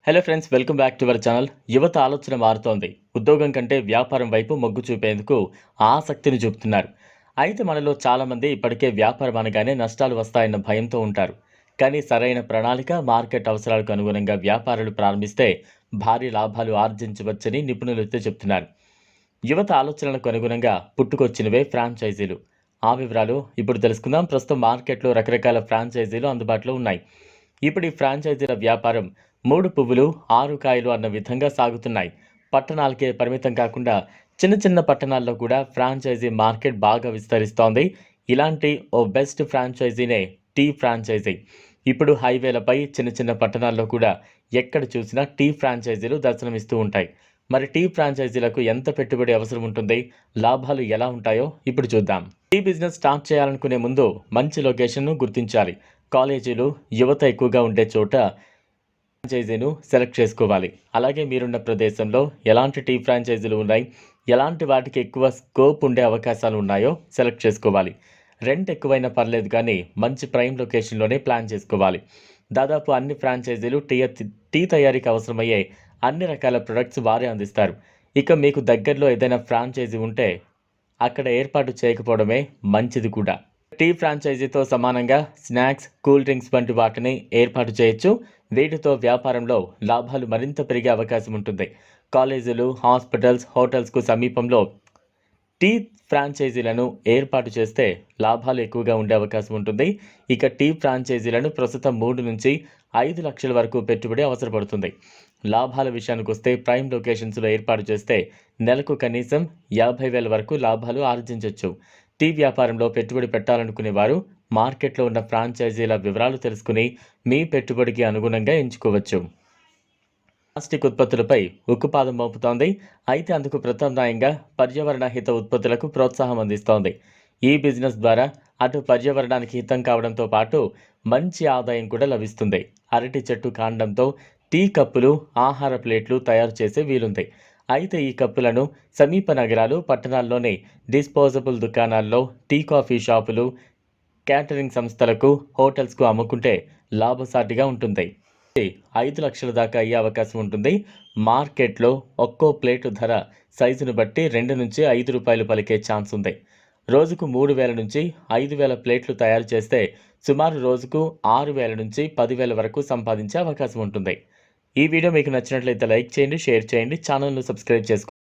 Hello friends, welcome back to our channel. యువత ఆలోచన మారుతోంది. ఉద్యోగం కంటే వ్యాపారం వైపు మొగ్గు చూపేందుకు ఆసక్తిని చూపుతున్నారు. అయితే మనలో చాలామంది ఇప్పటికే వ్యాపారం అనగానే నష్టాలు వస్తాయన్న భయంతో ఉంటారు. కానీ సరైన ప్రణాళిక, మార్కెట్ అవసరాలకు అనుగుణంగా వ్యాపారాలు ప్రారంభిస్తే భారీ లాభాలు ఆర్జించవచ్చని నిపుణులైతే చెప్తున్నారు. యువత ఆలోచనలకు అనుగుణంగా పుట్టుకొచ్చినవే ఫ్రాంచైజీలు. ఆ వివరాలు ఇప్పుడు తెలుసుకుందాం. ప్రస్తుతం మార్కెట్లో రకరకాల ఫ్రాంచైజీలు అందుబాటులో ఉన్నాయి. ఇప్పుడు ఈ ఫ్రాంచైజీల వ్యాపారం 3 పువ్వులు 6 కాయలు అన్న విధంగా సాగుతున్నాయి. పట్టణాలకే పరిమితం కాకుండా చిన్న చిన్న పట్టణాల్లో కూడా ఫ్రాంచైజీ మార్కెట్ బాగా విస్తరిస్తోంది. ఇలాంటి ఓ బెస్ట్ ఫ్రాంచైజీనే టీ ఫ్రాంచైజీ. ఇప్పుడు హైవేలపై చిన్న చిన్న పట్టణాల్లో కూడా ఎక్కడ చూసినా టీ ఫ్రాంచైజీలు దర్శనమిస్తూ ఉంటాయి. మరి టీ ఫ్రాంచైజీలకు ఎంత పెట్టుబడి అవసరం ఉంటుంది, లాభాలు ఎలా ఉంటాయో ఇప్పుడు చూద్దాం. టీ బిజినెస్ స్టార్ట్ చేయాలనుకునే ముందు మంచి లొకేషన్ను గుర్తించాలి. కాలేజీలు, యువత ఎక్కువగా ఉండే చోట ఫ్రాంచైజీను సెలెక్ట్ చేసుకోవాలి. అలాగే మీరున్న ప్రదేశంలో ఎలాంటి టీ ఫ్రాంచైజీలు ఉన్నాయి, ఎలాంటి వాటికి ఎక్కువ స్కోప్ ఉండే అవకాశాలు ఉన్నాయో సెలెక్ట్ చేసుకోవాలి. రెంట్ ఎక్కువైనా పర్లేదు కానీ మంచి ప్రైమ్ లొకేషన్లోనే ప్లాన్ చేసుకోవాలి. దాదాపు అన్ని ఫ్రాంచైజీలు టీ తయారీకి అవసరమయ్యే అన్ని రకాల ప్రొడక్ట్స్ వారే అందిస్తారు. ఇక మీకు దగ్గరలో ఏదైనా ఫ్రాంచైజీ ఉంటే అక్కడ ఏర్పాటు చేయకపోవడమే మంచిది కూడా. టీ ఫ్రాంచైజీతో సమానంగా స్నాక్స్, కూల్ డ్రింక్స్ వంటి వాటిని ఏర్పాటు చేయొచ్చు. వీటితో వ్యాపారంలో లాభాలు మరింత పెరిగే అవకాశం ఉంటుంది. కాలేజీలు, హాస్పిటల్స్, హోటల్స్కు సమీపంలో టీ ఫ్రాంచైజీలను ఏర్పాటు చేస్తే లాభాలు ఎక్కువగా ఉండే అవకాశం ఉంటుంది. ఇక టీ ఫ్రాంచైజీలను ప్రస్తుతం 3 నుంచి 5 లక్షల వరకు పెట్టుబడి అవసరపడుతుంది. లాభాల విషయానికి వస్తే ప్రైమ్ లొకేషన్స్లో ఏర్పాటు చేస్తే నెలకు కనీసం 50,000 వరకు లాభాలు ఆర్జించవచ్చు. టీ వ్యాపారంలో పెట్టుబడి పెట్టాలనుకునే వారు మార్కెట్లో ఉన్న ఫ్రాంచైజీల వివరాలు తెలుసుకుని మీ పెట్టుబడికి అనుగుణంగా ఎంచుకోవచ్చు. ప్లాస్టిక్ ఉత్పత్తులపై ఉక్కుపాదం మోపుతోంది. అయితే అందుకు ప్రత్యామ్నాయంగా పర్యావరణ హిత ఉత్పత్తులకు ప్రోత్సాహం అందిస్తోంది. ఈ బిజినెస్ ద్వారా అటు పర్యావరణానికి హితం కావడంతో పాటు మంచి ఆదాయం కూడా లభిస్తుంది. అరటి చెట్టు కాండంతో టీ కప్పులు, ఆహార ప్లేట్లు తయారు చేసే వీలుంది. అయితే ఈ కప్పులను సమీప నగరాలు, పట్టణాల్లోని డిస్పోజబుల్ దుకాణాల్లో, టీ కాఫీ షాపులు, క్యాటరింగ్ సంస్థలకు, హోటల్స్కు అమ్ముకుంటే లాభసాటిగా ఉంటుంది. 5 లక్షల దాకా అయ్యే అవకాశం ఉంటుంది. మార్కెట్లో ఒక్కో ప్లేటు ధర సైజును బట్టి 2 నుంచి 5 రూపాయలు పలికే ఛాన్స్ ఉంది. రోజుకు 3,000 నుంచి 5,000 ప్లేట్లు తయారు చేస్తే సుమారు రోజుకు 6,000 నుంచి 10,000 వరకు సంపాదించే అవకాశం ఉంటుంది. ఈ వీడియో మీకు నచ్చినట్లయితే లైక్ చేయండి, షేర్ చేయండి, ఛానల్ను సబ్స్క్రైబ్ చేసుకోండి.